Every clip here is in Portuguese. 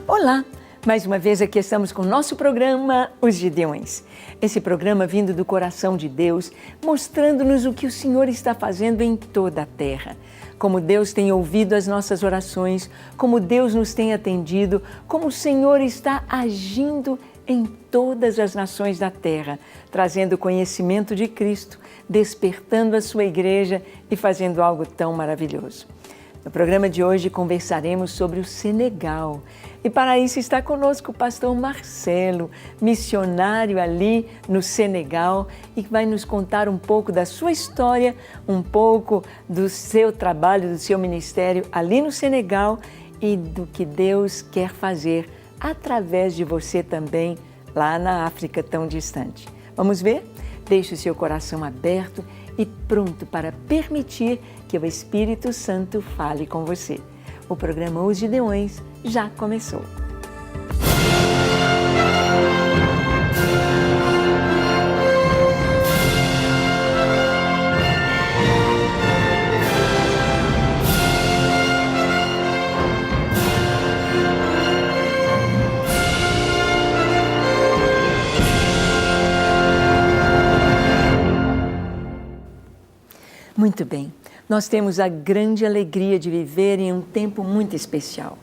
Olá! Mais uma vez aqui estamos com o nosso programa, Os Gideões. Esse programa vindo do coração de Deus, mostrando-nos o que o Senhor está fazendo em toda a terra. Como Deus tem ouvido as nossas orações, como Deus nos tem atendido, como o Senhor está agindo em todas as nações da terra, trazendo conhecimento de Cristo, despertando a sua igreja e fazendo algo tão maravilhoso. No programa de hoje conversaremos sobre o Senegal. E para isso está conosco o pastor Marcelo, missionário ali no Senegal, e que vai nos contar um pouco da sua história, um pouco do seu trabalho, do seu ministério ali no Senegal e do que Deus quer fazer através de você também lá na África tão distante. Vamos ver? Deixe o seu coração aberto e pronto para permitir que o Espírito Santo fale com você. O programa Os Gideões já começou. Muito bem, nós temos a grande alegria de viver em um tempo muito especial,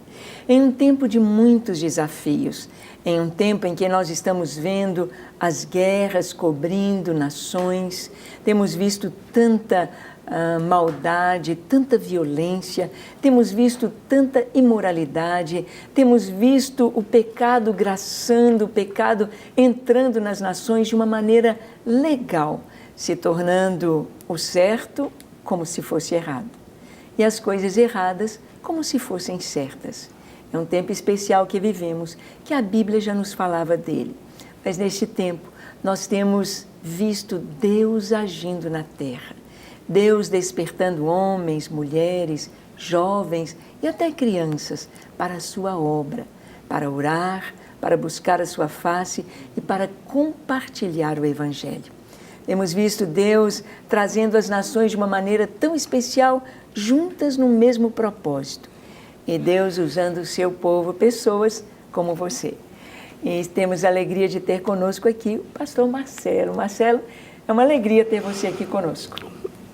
em um tempo de muitos desafios, em um tempo em que nós estamos vendo as guerras cobrindo nações, temos visto tanta maldade, tanta violência, temos visto tanta imoralidade, temos visto o pecado graçando, o pecado entrando nas nações de uma maneira legal, se tornando o certo como se fosse errado e as coisas erradas como se fossem certas. É um tempo especial que vivemos, que a Bíblia já nos falava dele. Mas neste tempo nós temos visto Deus agindo na terra, Deus despertando homens, mulheres, jovens e até crianças para a sua obra, para orar, para buscar a sua face e para compartilhar o Evangelho. Temos visto Deus trazendo as nações de uma maneira tão especial, juntas no mesmo propósito. E Deus usando o seu povo, pessoas como você. E temos a alegria de ter conosco aqui o pastor Marcelo. Marcelo, é uma alegria ter você aqui conosco.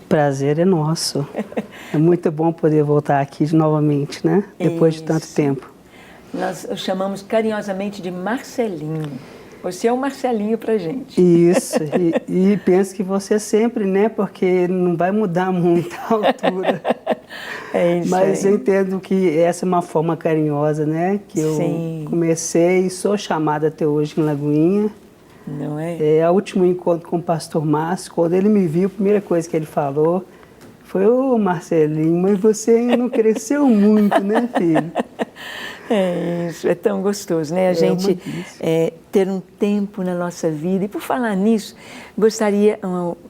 Prazer é nosso. É muito bom poder voltar aqui novamente, né? Depois de tanto tempo. Nós o chamamos carinhosamente de Marcelinho. Você é o Marcelinho pra gente. Isso, e penso que você sempre, né? Porque não vai mudar muito a altura. É isso. Mas eu entendo que essa é uma forma carinhosa, né? Que eu comecei e sou chamada até hoje em Lagoinha. Não é? É o último encontro com o pastor Márcio, quando ele me viu, a primeira coisa que ele falou foi: ô Marcelinho, mas você ainda não cresceu muito, né, filho? É isso, é tão gostoso, né? A gente ter um tempo na nossa vida. E por falar nisso, gostaria,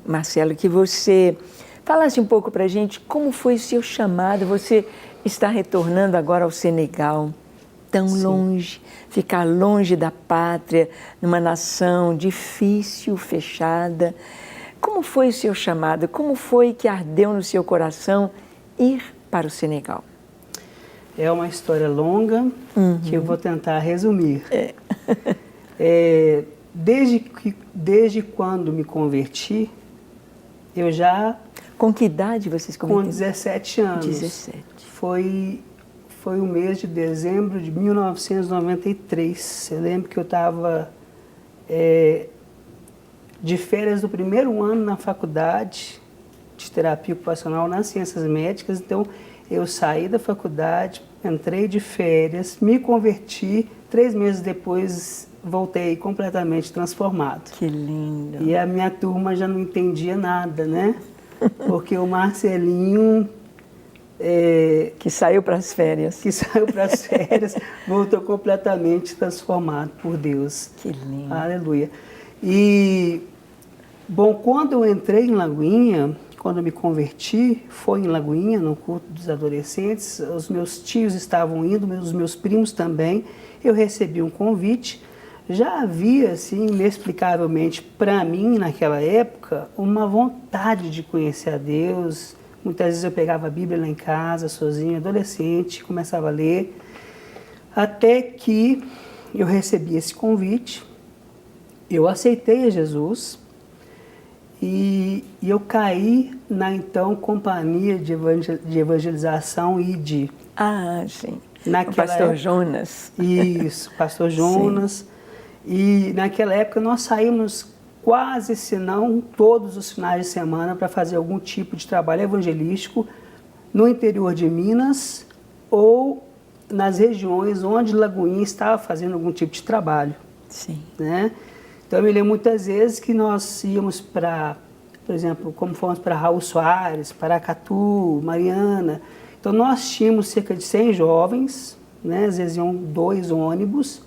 Marcelo, que você falasse um pouco para a gente como foi o seu chamado. Você está retornando agora ao Senegal, tão longe, ficar longe da pátria, numa nação difícil, fechada. Como foi o seu chamado? Como foi que ardeu no seu coração ir para o Senegal? É uma história longa que eu vou tentar resumir. Desde quando me converti, eu já... Com que idade você se converteu? Com 17 anos. 17. Foi o mês de dezembro de 1993. Eu lembro que eu estava de férias do primeiro ano na faculdade de terapia ocupacional nas ciências médicas. Então, eu saí da faculdade, entrei de férias, me converti, 3 meses depois voltei completamente transformado. Que lindo! E a minha turma já não entendia nada, né? Porque o Marcelinho... que saiu para as férias. Que saiu para as férias, voltou completamente transformado por Deus. Que lindo! Aleluia! E, bom, quando eu entrei em Lagoinha... Quando eu me converti, foi em Lagoinha, no culto dos adolescentes. Os meus tios estavam indo, os meus primos também. Eu recebi um convite. Já havia, assim, inexplicavelmente para mim, naquela época, uma vontade de conhecer a Deus. Muitas vezes eu pegava a Bíblia lá em casa, sozinho, adolescente, começava a ler. Até que eu recebi esse convite, eu aceitei a Jesus e eu caí na então Companhia de Evangelização ID. Ah, sim. Naquela o pastor época, Jonas. Isso, pastor Jonas. Sim. E naquela época nós saímos quase, se não todos os finais de semana para fazer algum tipo de trabalho evangelístico no interior de Minas ou nas regiões onde Lagoinha estava fazendo algum tipo de trabalho. Sim. Né? Então eu me lembro muitas vezes que nós íamos para, por exemplo, como fomos para Raul Soares, Paracatu, Mariana. Então nós tínhamos cerca de 100 jovens, né? Às vezes iam 2 ônibus,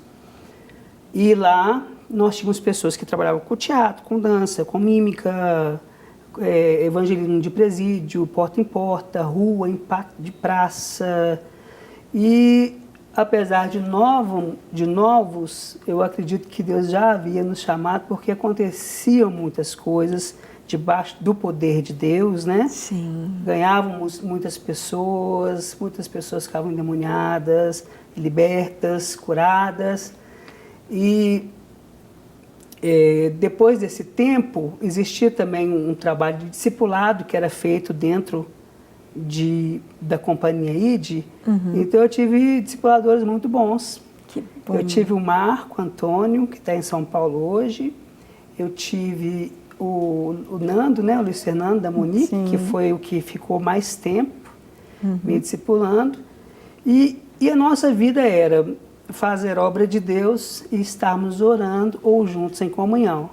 e lá nós tínhamos pessoas que trabalhavam com teatro, com dança, com mímica, evangelismo de presídio, porta em porta, rua, impacto de praça. E apesar de novos, eu acredito que Deus já havia nos chamado, porque aconteciam muitas coisas debaixo do poder de Deus, né? Sim. Ganhávamos muitas pessoas ficavam endemoniadas, libertas, curadas. E depois desse tempo, existia também um trabalho de discipulado que era feito dentro da Companhia ID. Uhum. Então eu tive discipuladores muito bons. Que bom. Eu tive o Marco Antônio, que está em São Paulo hoje. Eu tive o Nando, né, o Luiz Fernando da Monique, Sim. que foi o que ficou mais tempo me discipulando. E a nossa vida era fazer obra de Deus e estarmos orando ou juntos em comunhão.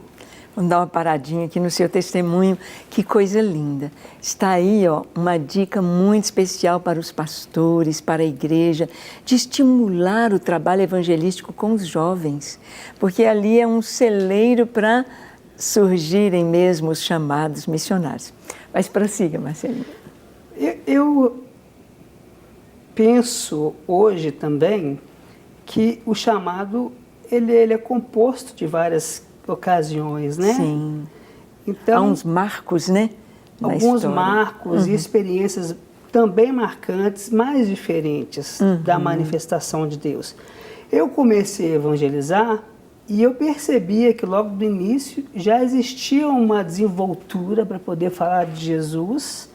Vamos dar uma paradinha aqui no seu testemunho, que coisa linda. Está aí, ó, uma dica muito especial para os pastores, para a igreja, de estimular o trabalho evangelístico com os jovens, porque ali é um celeiro para surgirem mesmo os chamados missionários. Mas prossiga, Marcelinho. Eu penso hoje também que o chamado ele é composto de várias ocasiões, né? Sim. Então, há uns marcos, né? Alguns marcos e experiências também marcantes, mas diferentes da manifestação de Deus. Eu comecei a evangelizar e eu percebia que logo do início já existia uma desenvoltura para poder falar de Jesus,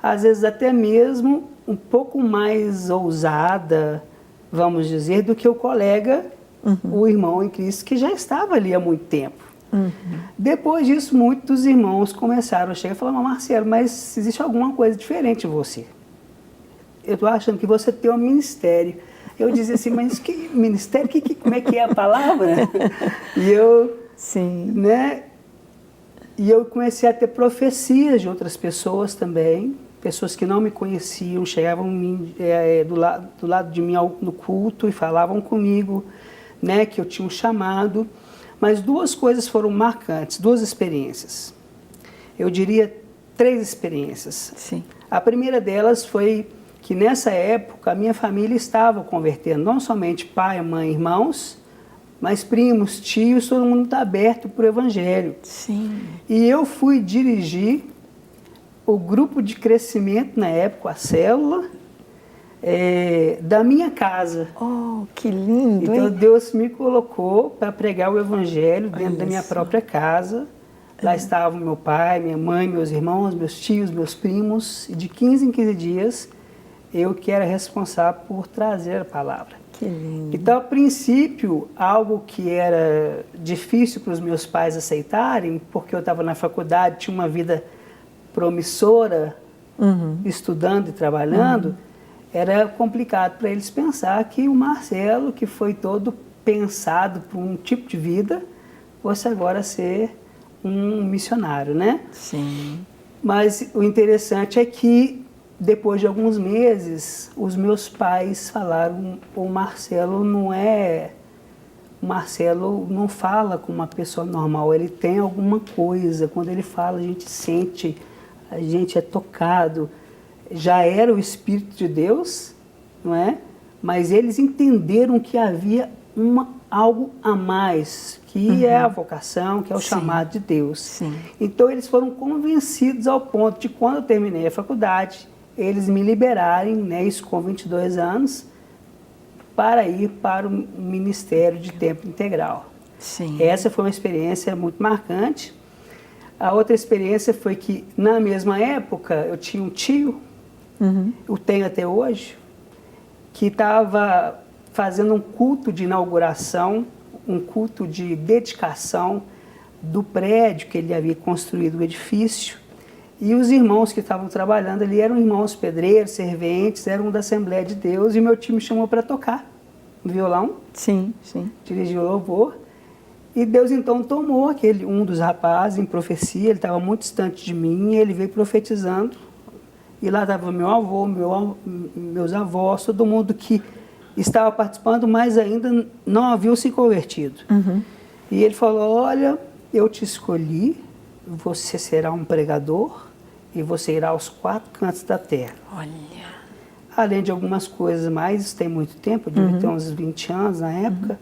às vezes até mesmo um pouco mais ousada, vamos dizer, do que o colega, o irmão em Cristo, que já estava ali há muito tempo. Depois disso, muitos irmãos começaram a chegar e falar: Marcelo, mas existe alguma coisa diferente em você. Eu estou achando que você tem um ministério. Eu dizia assim, mas que ministério? Como é que é a palavra? Sim. Né? E eu comecei a ter profecias de outras pessoas também, pessoas que não me conheciam, chegavam do lado de mim no culto e falavam comigo, né, que eu tinha um chamado. Mas 2 coisas foram marcantes, 2 experiências. Eu diria 3 experiências. Sim. A primeira delas foi que nessa época a minha família estava convertendo, não somente pai, mãe, irmãos, mas primos, tios, todo mundo está aberto para o Evangelho. Sim. E eu fui dirigir o grupo de crescimento na época, a célula, da minha casa. Oh, que lindo, então, hein? Deus me colocou para pregar o Evangelho dentro da minha própria casa. Lá estavam meu pai, minha mãe, meus irmãos, meus tios, meus primos. E de 15 em 15 dias, eu que era responsável por trazer a palavra. Que lindo. Então, a princípio, algo que era difícil para os meus pais aceitarem, porque eu estava na faculdade, tinha uma vida promissora, estudando e trabalhando, era complicado para eles pensar que o Marcelo, que foi todo pensado para um tipo de vida, fosse agora ser um missionário, né? Sim. Mas o interessante é que, depois de alguns meses, os meus pais falaram: o Marcelo não fala como uma pessoa normal, ele tem alguma coisa. Quando ele fala, a gente sente, a gente é tocado. Já era o Espírito de Deus, não é? Mas eles entenderam que havia algo a mais, que é a vocação, que é o chamado de Deus. Sim. Então eles foram convencidos ao ponto de, quando eu terminei a faculdade, eles me liberarem, né, isso com 22 anos, para ir para o ministério de tempo integral. Sim. Essa foi uma experiência muito marcante. A outra experiência foi que, na mesma época, eu tinha um tio, eu tenho até hoje, que estava fazendo um culto de inauguração, um culto de dedicação do prédio que ele havia construído, o edifício. E os irmãos que estavam trabalhando ali eram irmãos pedreiros, serventes, eram da Assembleia de Deus, e meu tio me chamou para tocar no violão. Sim, sim. Dirigir o louvor. E Deus então tomou um dos rapazes em profecia, ele estava muito distante de mim, e ele veio profetizando. E lá estava meu avô, meus avós, todo mundo que estava participando, mas ainda não haviam se convertido. E ele falou: olha, eu te escolhi, você será um pregador e você irá aos 4 cantos da terra. Olha. Além de algumas coisas mais, isso tem muito tempo, eu devia ter uns 20 anos na época.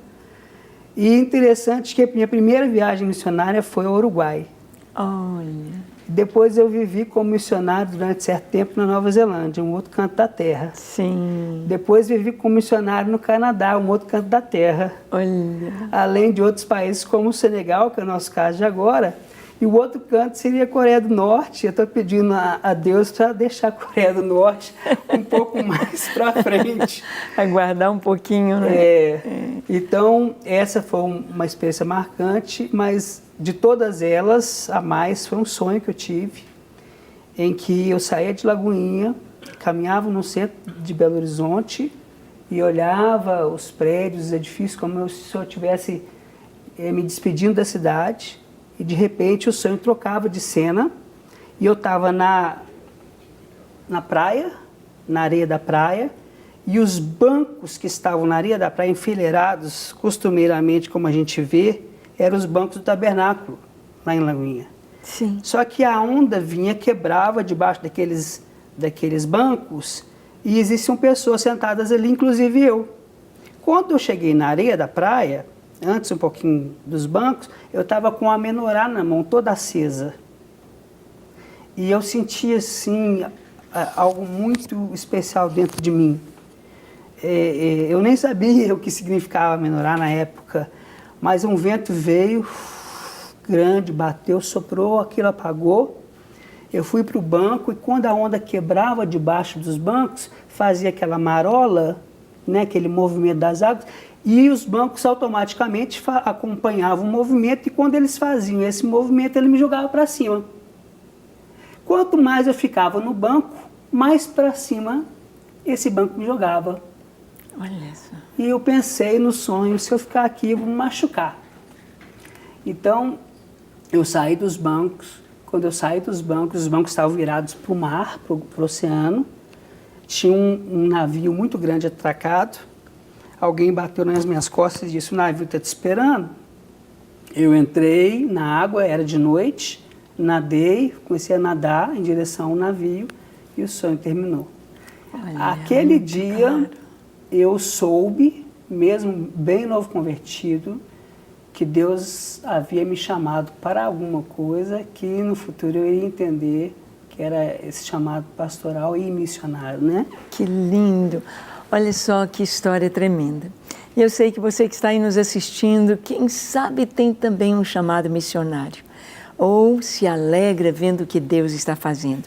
E interessante que a minha primeira viagem missionária foi ao Uruguai. Olha. Depois eu vivi como missionário durante certo tempo na Nova Zelândia, um outro canto da terra. Sim. Depois vivi como missionário no Canadá, um outro canto da terra. Olha. Além de outros países como o Senegal, que é o nosso caso de agora. E o outro canto seria a Coreia do Norte. Eu estou pedindo a Deus para deixar a Coreia do Norte um pouco mais para frente. Aguardar um pouquinho, né? Então, essa foi uma experiência marcante, mas de todas elas, a mais foi um sonho que eu tive, em que eu saía de Lagoinha, caminhava no centro de Belo Horizonte e olhava os prédios, os edifícios, como se eu estivesse me despedindo da cidade. E, de repente, o sonho trocava de cena e eu estava na praia, na areia da praia, e os bancos que estavam na areia da praia, enfileirados, costumeiramente, como a gente vê, eram os bancos do tabernáculo, lá em Lagoinha. Sim. Só que a onda vinha, quebrava debaixo daqueles bancos e existiam pessoas sentadas ali, inclusive eu. Quando eu cheguei na areia da praia, antes um pouquinho dos bancos, eu estava com a menorá na mão, toda acesa. E eu sentia, assim, algo muito especial dentro de mim. Eu nem sabia o que significava a menorá na época, mas um vento veio, grande, bateu, soprou, aquilo apagou. Eu fui para o banco e quando a onda quebrava debaixo dos bancos, fazia aquela marola, né, aquele movimento das águas, e os bancos automaticamente acompanhavam o movimento e quando eles faziam esse movimento, ele me jogava para cima. Quanto mais eu ficava no banco, mais para cima esse banco me jogava. Olha só. E eu pensei no sonho, se eu ficar aqui, eu vou me machucar. Então, eu saí dos bancos. Quando eu saí dos bancos, os bancos estavam virados para o mar, para o oceano. Tinha um navio muito grande atracado. Alguém bateu nas minhas costas e disse: o navio está te esperando. Eu entrei na água, era de noite, nadei, comecei a nadar em direção ao navio e o sonho terminou. Olha, aquele dia, claro. Eu soube, mesmo bem novo convertido, que Deus havia me chamado para alguma coisa que no futuro eu iria entender que era esse chamado pastoral e missionário, né? Que lindo! Olha só que história tremenda. E eu sei que você que está aí nos assistindo, quem sabe tem também um chamado missionário. Ou se alegra vendo o que Deus está fazendo.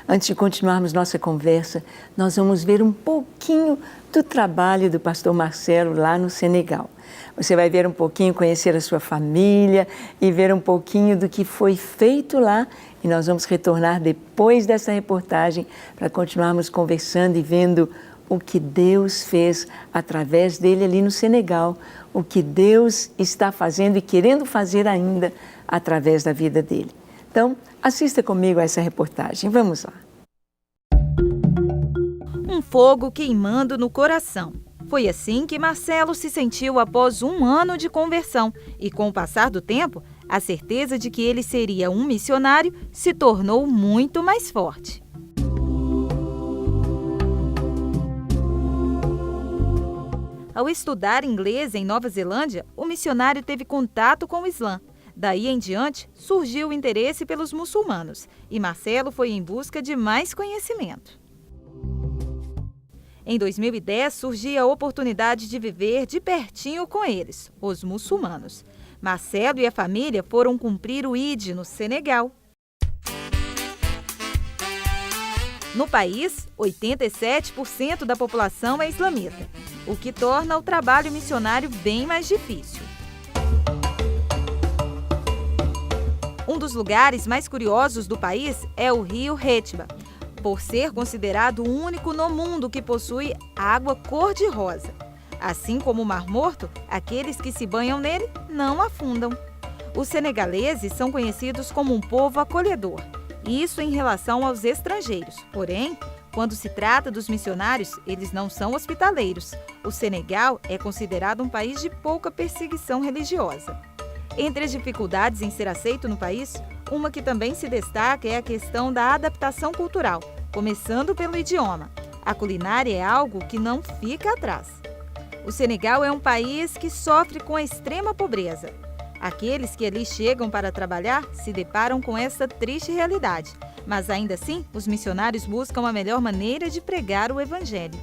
Antes de continuarmos nossa conversa, nós vamos ver um pouquinho do trabalho do pastor Marcelo lá no Senegal. Você vai ver um pouquinho, conhecer a sua família e ver um pouquinho do que foi feito lá. E nós vamos retornar depois dessa reportagem para continuarmos conversando e vendo o que Deus fez através dele ali no Senegal, o que Deus está fazendo e querendo fazer ainda através da vida dele. Então, assista comigo a essa reportagem. Vamos lá. Um fogo queimando no coração. Foi assim que Marcelo se sentiu após 1 ano de conversão e, com o passar do tempo, a certeza de que ele seria um missionário se tornou muito mais forte. Ao estudar inglês em Nova Zelândia, o missionário teve contato com o Islã. Daí em diante, surgiu o interesse pelos muçulmanos e Marcelo foi em busca de mais conhecimento. Em 2010, surgia a oportunidade de viver de pertinho com eles, os muçulmanos. Marcelo e a família foram cumprir o Id no Senegal. No país, 87% da população é islamita, o que torna o trabalho missionário bem mais difícil. Um dos lugares mais curiosos do país é o rio Hétiba, por ser considerado o único no mundo que possui água cor-de-rosa. Assim como o Mar Morto, aqueles que se banham nele não afundam. Os senegaleses são conhecidos como um povo acolhedor, isso em relação aos estrangeiros. Porém, quando se trata dos missionários, eles não são hospitaleiros. O Senegal é considerado um país de pouca perseguição religiosa. Entre as dificuldades em ser aceito no país, uma que também se destaca é a questão da adaptação cultural, começando pelo idioma. A culinária é algo que não fica atrás. O Senegal é um país que sofre com a extrema pobreza. Aqueles que ali chegam para trabalhar se deparam com essa triste realidade, mas ainda assim, os missionários buscam a melhor maneira de pregar o Evangelho.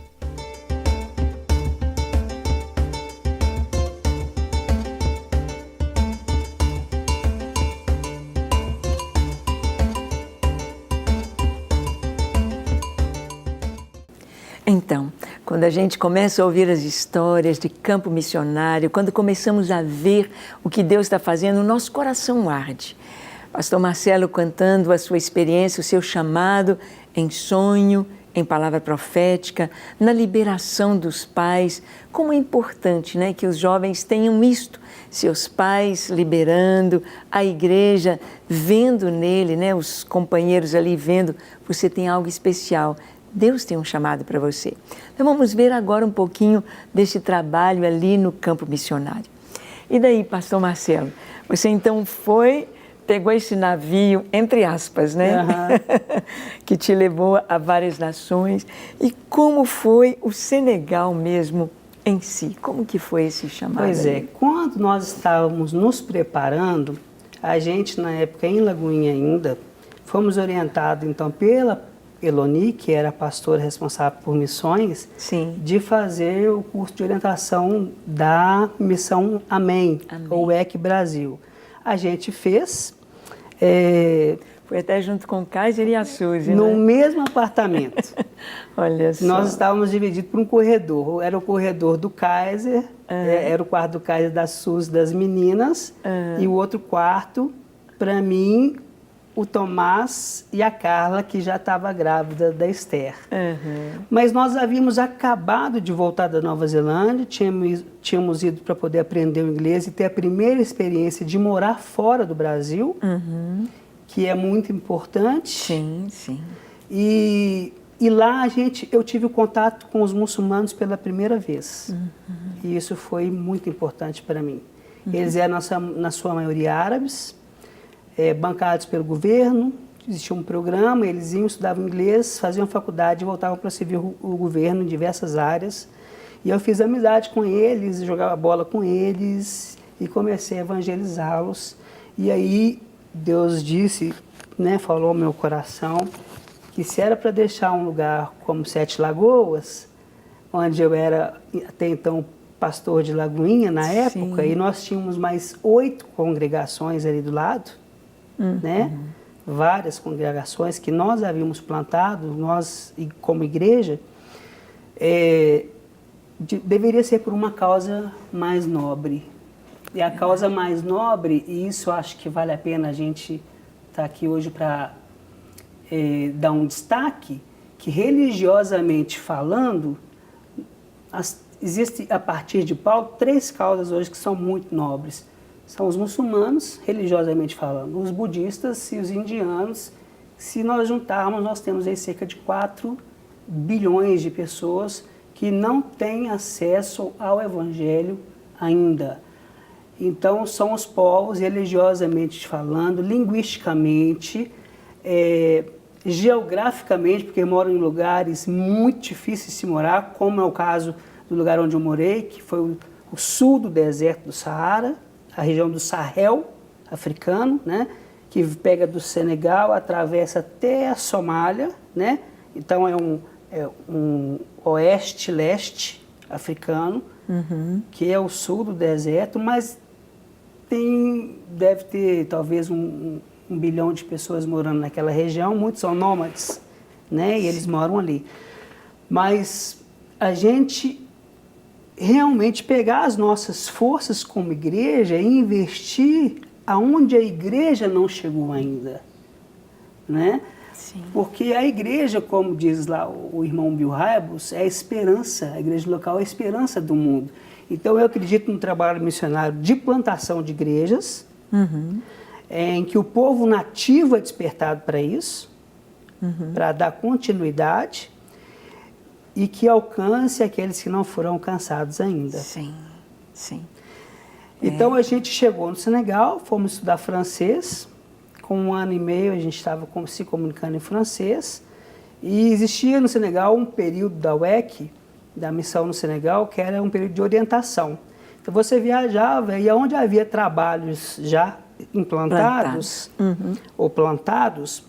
Então, quando a gente começa a ouvir as histórias de campo missionário, quando começamos a ver o que Deus está fazendo, o nosso coração arde. Pastor Marcelo contando a sua experiência, o seu chamado em sonho, em palavra profética, na liberação dos pais. Como é importante, né, que os jovens tenham isto, seus pais liberando, a igreja vendo nele, né, os companheiros ali vendo, você tem algo especial. Deus tem um chamado para você. Então vamos ver agora um pouquinho desse trabalho ali no campo missionário. E daí, pastor Marcelo, você então pegou esse navio, entre aspas, né? Uhum. Que te levou a várias nações. E como foi o Senegal mesmo em si? Como que foi esse chamado? Pois é, quando nós estávamos nos preparando, a gente na época em Lagoinha ainda, fomos orientados então pela Eloni, que era a pastora responsável por missões, sim, de fazer o curso de orientação da missão Amém. Ou EC Brasil. A gente fez. Foi até junto com o Kaiser e a Suzy, no né? mesmo apartamento. Olha só. Nós estávamos divididos por um corredor. Era o corredor do Kaiser, era o quarto do Kaiser da Suzy, das meninas, e o outro quarto, para mim, o Tomás e a Carla, que já estava grávida da Esther. Uhum. Mas nós havíamos acabado de voltar da Nova Zelândia, tínhamos ido para poder aprender o inglês e ter a primeira experiência de morar fora do Brasil, uhum, que é muito importante. Sim, sim. E lá eu tive o contato com os muçulmanos pela primeira vez. Uhum. E isso foi muito importante para mim. Uhum. Eles eram, na sua maioria, árabes, bancados pelo governo. Existia um programa, eles iam, estudavam inglês, faziam faculdade e voltavam para servir o governo em diversas áreas. E eu fiz amizade com eles, jogava bola com eles e comecei a evangelizá-los. E aí Deus disse, né, falou ao meu coração, que se era para deixar um lugar como Sete Lagoas, onde eu era até então pastor de Lagoinha na época, sim, e nós tínhamos mais 8 congregações ali do lado, né? Várias congregações que nós havíamos plantado, nós como igreja, deveria ser por uma causa mais nobre. E a causa mais nobre, e isso acho que vale a pena a gente estar aqui hoje para dar um destaque, que religiosamente falando, existe a partir de Paulo 3 causas hoje que são muito nobres. São os muçulmanos, religiosamente falando, os budistas e os indianos. Se nós juntarmos, nós temos aí cerca de 4 bilhões de pessoas que não têm acesso ao Evangelho ainda. Então, são os povos, religiosamente falando, linguisticamente, geograficamente, porque moram em lugares muito difíceis de se morar, como é o caso do lugar onde eu morei, que foi o sul do deserto do Saara, a região do Sahel africano, né, que pega do Senegal, atravessa até a Somália, né? Então é um oeste-leste africano, que é o sul do deserto, mas deve ter talvez um bilhão de pessoas morando naquela região, muitos são nômades, né? E eles moram ali. Mas a gente realmente pegar as nossas forças como igreja e investir aonde a igreja não chegou ainda, né? Sim. Porque a igreja, como diz lá o irmão Bill Hybels, é a esperança, a igreja local é a esperança do mundo. Então eu acredito no trabalho missionário de plantação de igrejas, em que o povo nativo é despertado para isso, para dar continuidade, e que alcance aqueles que não foram alcançados ainda. Sim, sim. Então a gente chegou no Senegal, fomos estudar francês. Com 1 ano e meio a gente estava se comunicando em francês. E existia no Senegal um período da WEC, da missão no Senegal, que era um período de orientação. Então você viajava e onde havia trabalhos já implantados ou plantados,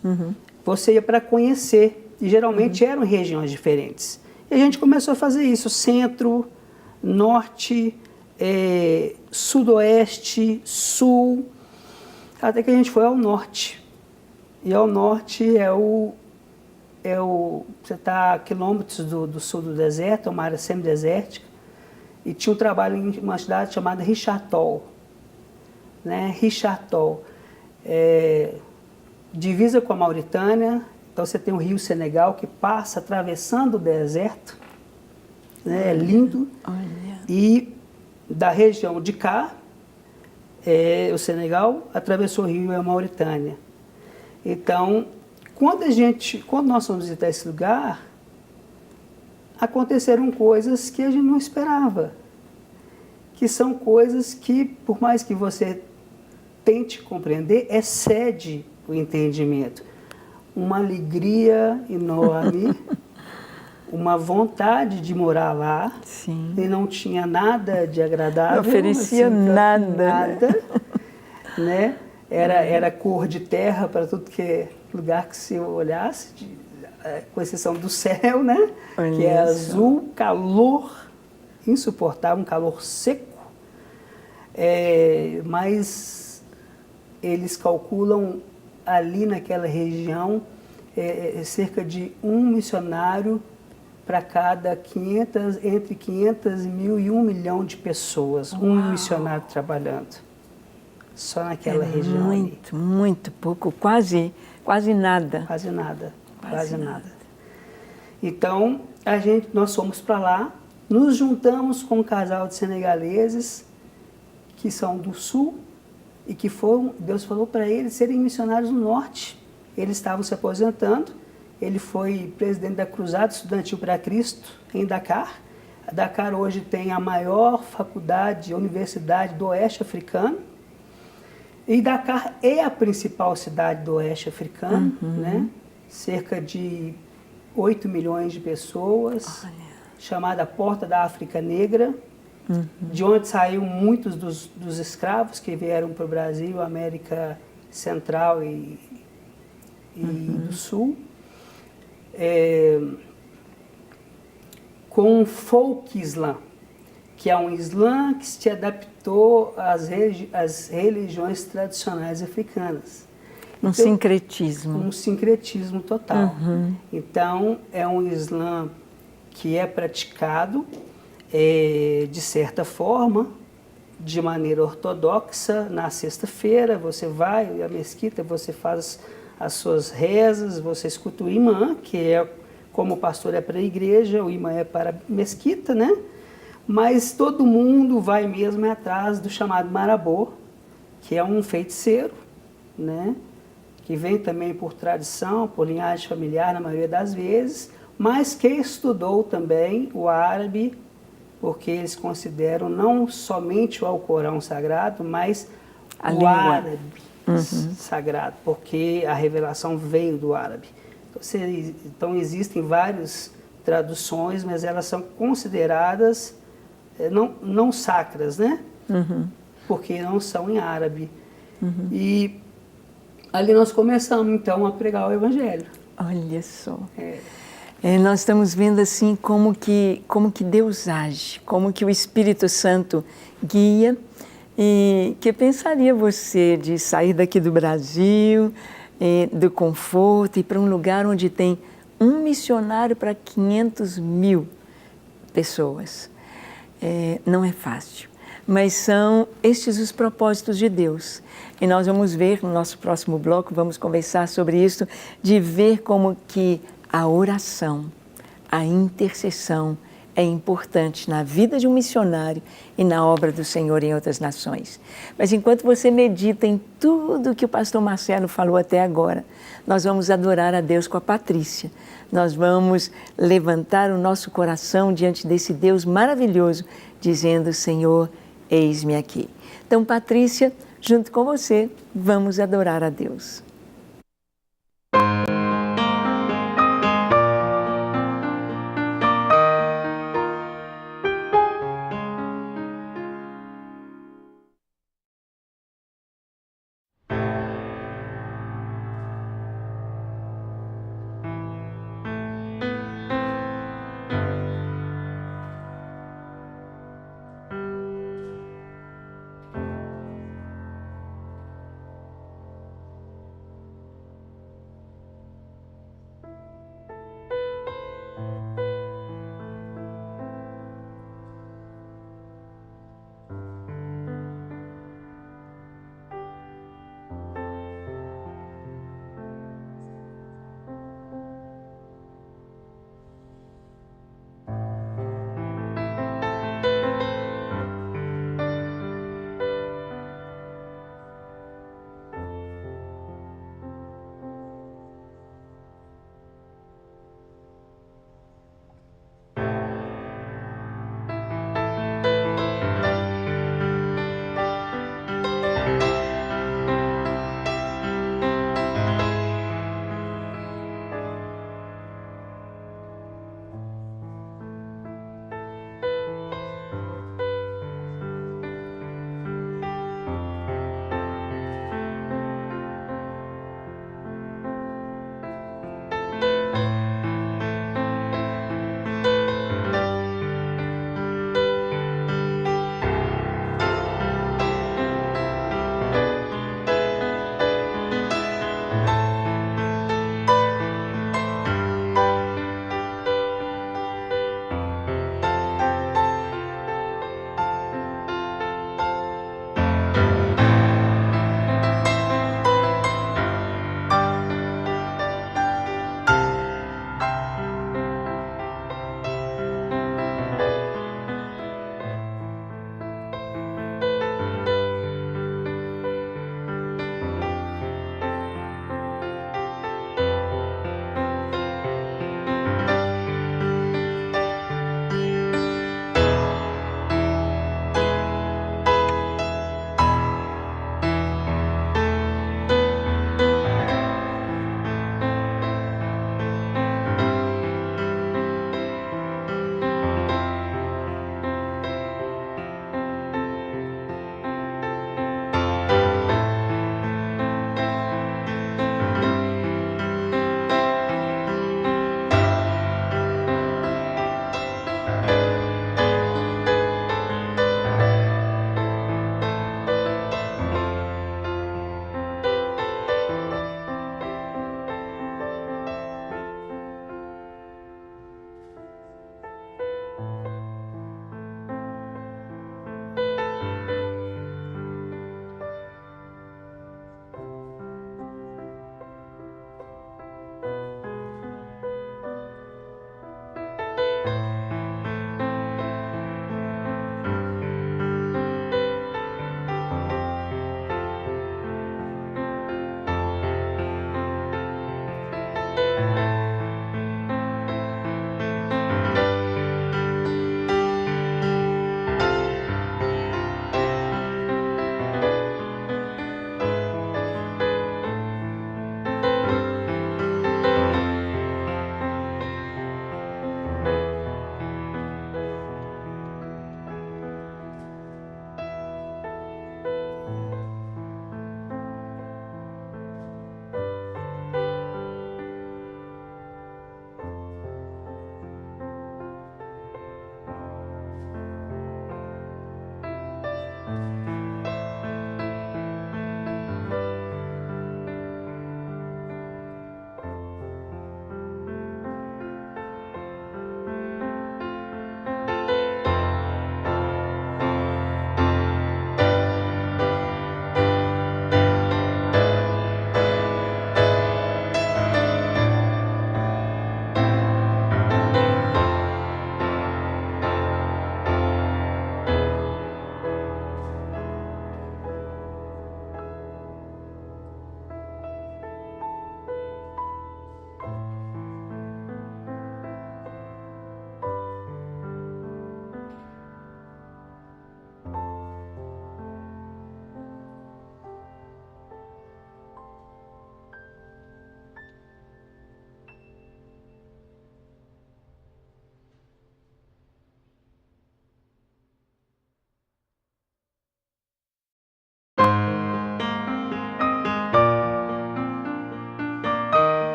você ia para conhecer. E geralmente eram regiões diferentes. E a gente começou a fazer isso, centro, norte, sudoeste, sul, até que a gente foi ao norte. E ao norte você está a quilômetros do sul do deserto, é uma área semidesértica, e tinha um trabalho em uma cidade chamada Richard-Toll, né? Richard-Toll, divisa com a Mauritânia. Então você tem o rio Senegal que passa atravessando o deserto, né? É lindo. Olha. E da região de cá, o Senegal atravessou o rio e a Mauritânia. Então, quando nós fomos visitar esse lugar, aconteceram coisas que a gente não esperava. Que são coisas que, por mais que você tente compreender, excede o entendimento. Uma alegria enorme, uma vontade de morar lá. Sim. E não tinha nada de agradável. Não oferecia assim, nada. Né? Era cor de terra para tudo que é lugar que se olhasse, com exceção do céu, né? Olha que é isso. azul, calor insuportável, um calor seco. Mas eles calculam ali naquela região cerca de um missionário para cada entre 500 mil e 1 milhão de pessoas. Uau. Um missionário trabalhando. Só naquela região muito, ali. Muito pouco, quase nada. Quase nada, quase nada. Então, nós fomos para lá, nos juntamos com um casal de senegaleses que são do sul e que Deus falou para eles serem missionários no norte. Eles estavam se aposentando. Ele foi presidente da Cruzada Estudantil para Cristo em Dakar. A Dakar hoje tem a maior faculdade, universidade do oeste africano. E Dakar é a principal cidade do oeste africano, né? Cerca de 8 milhões de pessoas, chamada Porta da África Negra, de onde saíram muitos dos escravos que vieram para o Brasil, América Central e do Sul. Com o folk Islã, que é um Islã que se adaptou às religiões tradicionais africanas. Um sincretismo. Um sincretismo total. Então, é um Islã que é praticado, de certa forma, de maneira ortodoxa. Na sexta-feira, você vai à mesquita, você faz as suas rezas, você escuta o imã, que é como o pastor é para a igreja, o imã é para a mesquita, né? Mas todo mundo vai mesmo atrás do chamado marabô, que é um feiticeiro, né? Que vem também por tradição, por linhagem familiar na maioria das vezes, mas que estudou também o árabe, porque eles consideram não somente o Alcorão sagrado, mas o árabe sagrado, porque a revelação veio do árabe. Então existem várias traduções, mas elas são consideradas não sacras, né? Porque não são em árabe. E ali nós começamos, então, a pregar o Evangelho. Olha só. Nós estamos vendo assim como que Deus age, como que o Espírito Santo guia. E que pensaria você de sair daqui do Brasil, do conforto, e para um lugar onde tem um missionário para 500 mil pessoas? Não é fácil, mas são estes os propósitos de Deus. E nós vamos ver no nosso próximo bloco, vamos conversar sobre isso, de ver como que a oração, a intercessão é importante na vida de um missionário e na obra do Senhor em outras nações. Mas enquanto você medita em tudo que o pastor Marcelo falou até agora, nós vamos adorar a Deus com a Patrícia. Nós vamos levantar o nosso coração diante desse Deus maravilhoso, dizendo: Senhor, eis-me aqui. Então, Patrícia, junto com você, vamos adorar a Deus.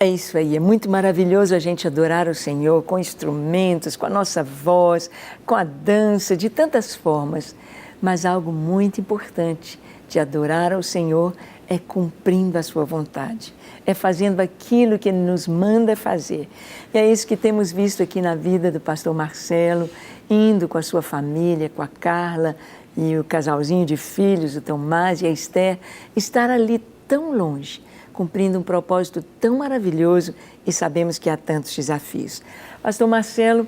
É isso aí, é muito maravilhoso a gente adorar o Senhor com instrumentos, com a nossa voz, com a dança, de tantas formas. Mas algo muito importante de adorar ao Senhor é cumprindo a sua vontade, é fazendo aquilo que Ele nos manda fazer. E é isso que temos visto aqui na vida do pastor Marcelo, indo com a sua família, com a Carla e o casalzinho de filhos, o Tomás e a Esther, estar ali tão longe, cumprindo um propósito tão maravilhoso, e sabemos que há tantos desafios. Pastor Marcelo,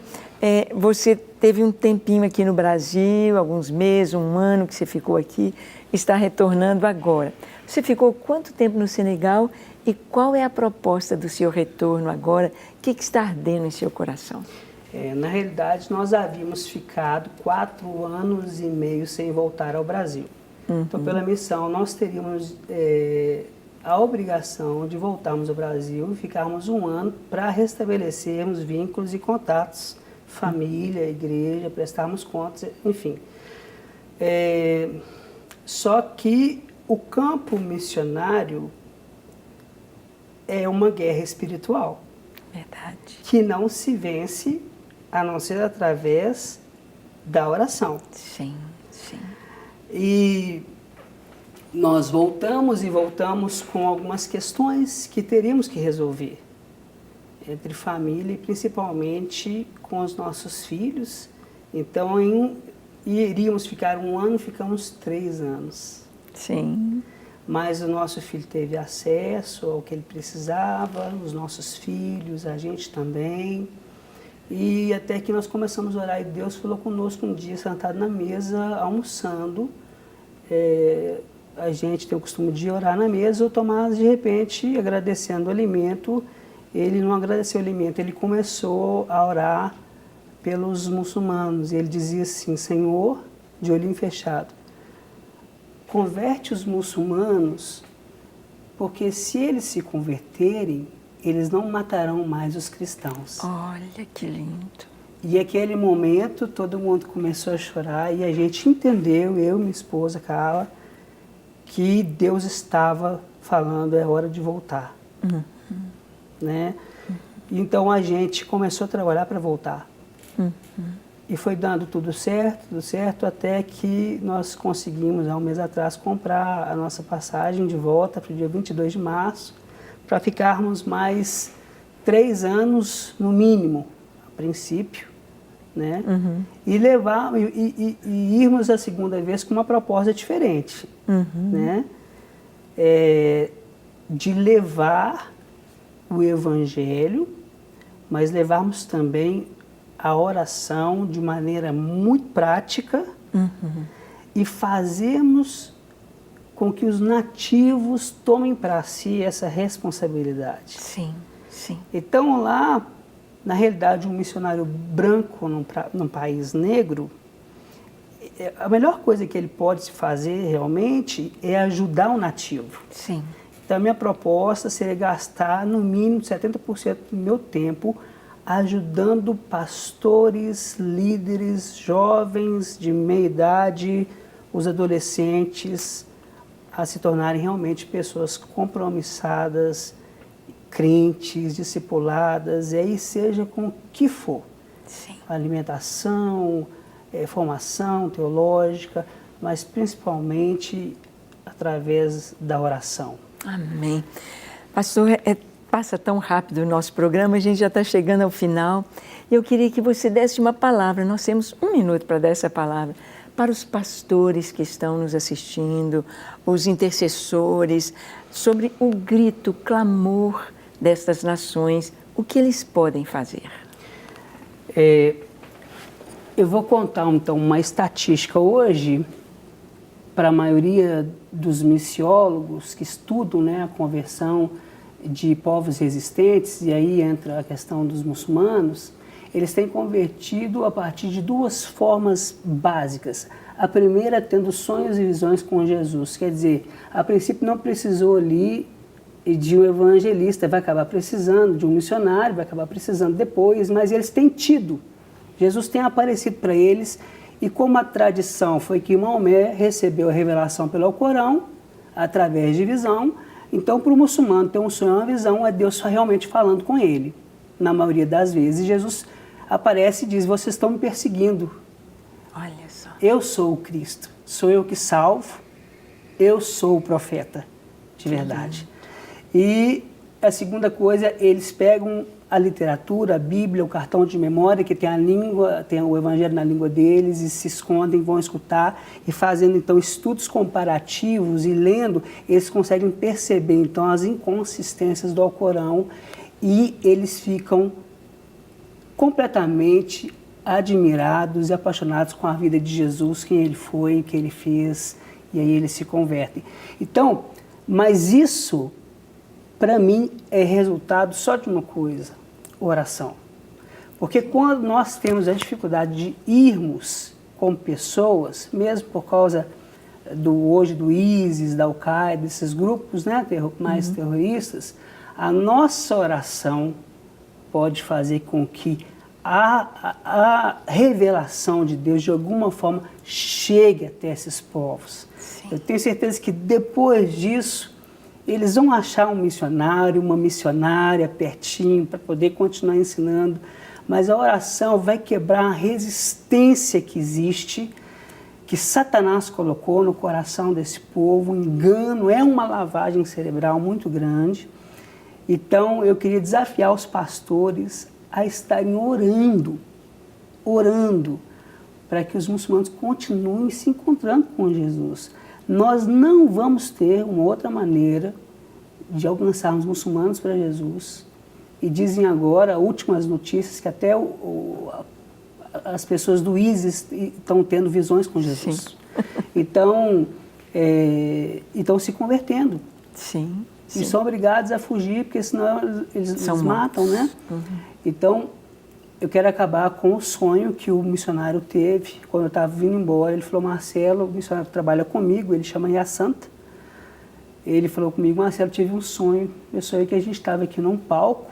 você teve um tempinho aqui no Brasil, alguns meses, um ano que você ficou aqui, está retornando agora. Você ficou quanto tempo no Senegal e qual é a proposta do seu retorno agora? O que está ardendo em seu coração? Na realidade, nós havíamos ficado 4 anos e meio sem voltar ao Brasil. Então, pela missão, nós teríamos a obrigação de voltarmos ao Brasil e ficarmos 1 ano para restabelecermos vínculos e contatos, família, igreja, prestarmos contas, enfim. Só que o campo missionário é uma guerra espiritual. Verdade. Que não se vence a não ser através da oração. Sim, sim. E nós voltamos com algumas questões que teríamos que resolver entre família e principalmente com os nossos filhos. Então, iríamos ficar 1 ano, ficamos 3 anos. Sim. Mas o nosso filho teve acesso ao que ele precisava, os nossos filhos, a gente também. E até que nós começamos a orar e Deus falou conosco um dia, sentado na mesa, almoçando. A gente tem o costume de orar na mesa, o Tomás, de repente, agradecendo o alimento, ele não agradeceu o alimento, ele começou a orar pelos muçulmanos. E ele dizia assim: Senhor, de olhinho fechado, converte os muçulmanos, porque se eles se converterem, eles não matarão mais os cristãos. Olha que lindo. E naquele momento todo mundo começou a chorar e a gente entendeu, eu e minha esposa Carla, que Deus estava falando, é hora de voltar. Né? Então a gente começou a trabalhar para voltar. E foi dando tudo certo, até que nós conseguimos, há um mês atrás, comprar a nossa passagem de volta para o dia 22 de março, para ficarmos mais 3 anos, no mínimo, a princípio, né? E irmos a segunda vez com uma proposta diferente, né? De levar o Evangelho, mas levarmos também a oração de maneira muito prática e fazermos com que os nativos tomem para si essa responsabilidade. Sim, sim. Então lá, na realidade, um missionário branco num país negro, a melhor coisa que ele pode fazer realmente é ajudar o nativo. Sim. Então a minha proposta seria gastar no mínimo 70% do meu tempo ajudando pastores, líderes, jovens de meia idade, os adolescentes, a se tornarem realmente pessoas compromissadas, crentes, discipuladas, e aí seja com o que for. Sim. Alimentação, formação teológica, mas principalmente através da oração. Amém. Pastor, passa tão rápido o nosso programa, a gente já está chegando ao final. Eu queria que você desse uma palavra, nós temos 1 minuto para dar essa palavra, para os pastores que estão nos assistindo, os intercessores, sobre o grito, o clamor destas nações, o que eles podem fazer? Eu vou contar, então, uma estatística hoje, para a maioria dos missiólogos que estudam, né, a conversão de povos resistentes, e aí entra a questão dos muçulmanos, eles têm convertido a partir de 2 formas básicas. A primeira, tendo sonhos e visões com Jesus. Quer dizer, a princípio não precisou ali de um evangelista, vai acabar precisando, de um missionário, vai acabar precisando depois, mas eles têm tido. Jesus tem aparecido para eles, e como a tradição foi que Maomé recebeu a revelação pelo Alcorão, através de visão, Então, para o muçulmano ter um sonho, uma visão, é Deus realmente falando com ele, na maioria das vezes. E Jesus aparece e diz, vocês estão me perseguindo. Olha só. Eu sou o Cristo, sou eu que salvo, eu sou o profeta de verdade. E a segunda coisa, eles pegam a literatura, a Bíblia, o cartão de memória, que tem a língua, tem o evangelho na língua deles, e se escondem, vão escutar, e fazendo então estudos comparativos e lendo, eles conseguem perceber então as inconsistências do Alcorão, e eles ficam completamente admirados e apaixonados com a vida de Jesus, quem ele foi, o que ele fez, e aí eles se convertem. Então, mas isso, para mim, é resultado só de uma coisa, oração. Porque quando nós temos a dificuldade de irmos como pessoas, mesmo por causa hoje do ISIS, da Al-Qaeda, desses grupos, né, mais terroristas, a nossa oração pode fazer com que a revelação de Deus, de alguma forma, chegue até esses povos. Sim. Eu tenho certeza que depois disso, eles vão achar um missionário, uma missionária pertinho para poder continuar ensinando, mas a oração vai quebrar a resistência que existe, que Satanás colocou no coração desse povo. O engano é uma lavagem cerebral muito grande. Então, eu queria desafiar os pastores a estarem orando, para que os muçulmanos continuem se encontrando com Jesus. Nós não vamos ter uma outra maneira de alcançarmos muçulmanos para Jesus. E dizem agora, últimas notícias, que até as pessoas do ISIS estão tendo visões com Jesus. Então, estão se convertendo. Sim. E são obrigados a fugir, porque senão eles matam, né? Então, eu quero acabar com o sonho que o missionário teve. Quando eu estava vindo embora, ele falou, Marcelo, o missionário que trabalha comigo, ele chama Yassanta. Ele falou comigo, Marcelo, tive um sonho. Eu sonhei que a gente estava aqui num palco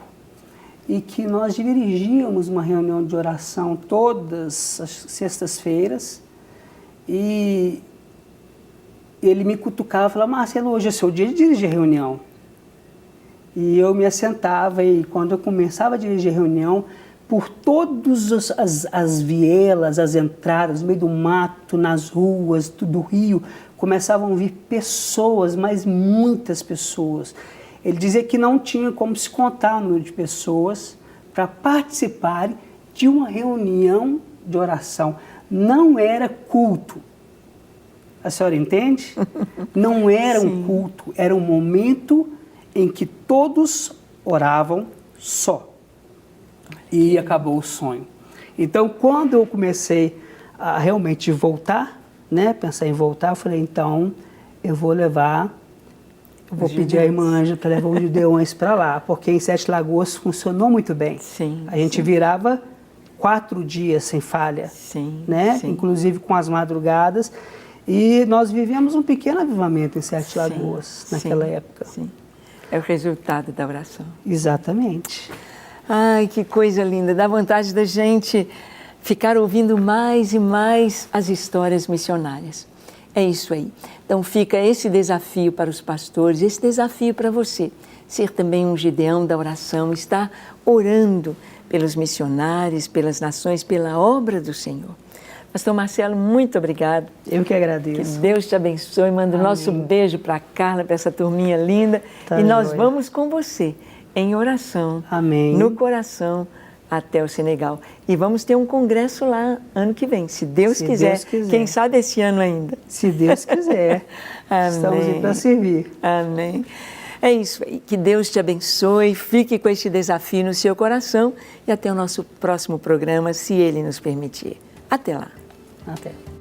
e que nós dirigíamos uma reunião de oração todas as sextas-feiras. E ele me cutucava e falava, Marcelo, hoje é seu dia de dirigir a reunião. E eu me assentava e quando eu começava a dirigir a reunião, por todas as vielas, as entradas, no meio do mato, nas ruas do rio, começavam a vir pessoas, mas muitas pessoas. Ele dizia que não tinha como se contar o número de pessoas para participarem de uma reunião de oração. Não era culto. A senhora entende? Não era um culto, era um momento em que todos oravam só. E acabou o sonho. Então, quando eu comecei a realmente voltar, né, pensar em voltar, eu falei, então, eu vou pedir a irmã Ângela para levar os Gideões para lá, porque em Sete Lagoas funcionou muito bem. Sim, a gente virava 4 dias sem falha, né? Inclusive com as madrugadas. E nós vivemos um pequeno avivamento em Sete Lagoas naquela época. Sim. É o resultado da oração. Exatamente. Ai, que coisa linda. Dá vontade da gente ficar ouvindo mais e mais as histórias missionárias. É isso aí. Então fica esse desafio para os pastores, esse desafio para você. Ser também um Gideão da oração, estar orando pelos missionários, pelas nações, pela obra do Senhor. Pastor Marcelo, muito obrigado. Eu que agradeço. Que Deus te abençoe. Manda o nosso beijo para a Carla, para essa turminha linda. Tá, e nós vamos com você em oração, no coração, até o Senegal. E vamos ter um congresso lá ano que vem, se Deus quiser. Quem sabe esse ano ainda. Se Deus quiser. Estamos aí para servir. Amém. É isso aí. Que Deus te abençoe. Fique com este desafio no seu coração. E até o nosso próximo programa, se Ele nos permitir. Até lá. Até.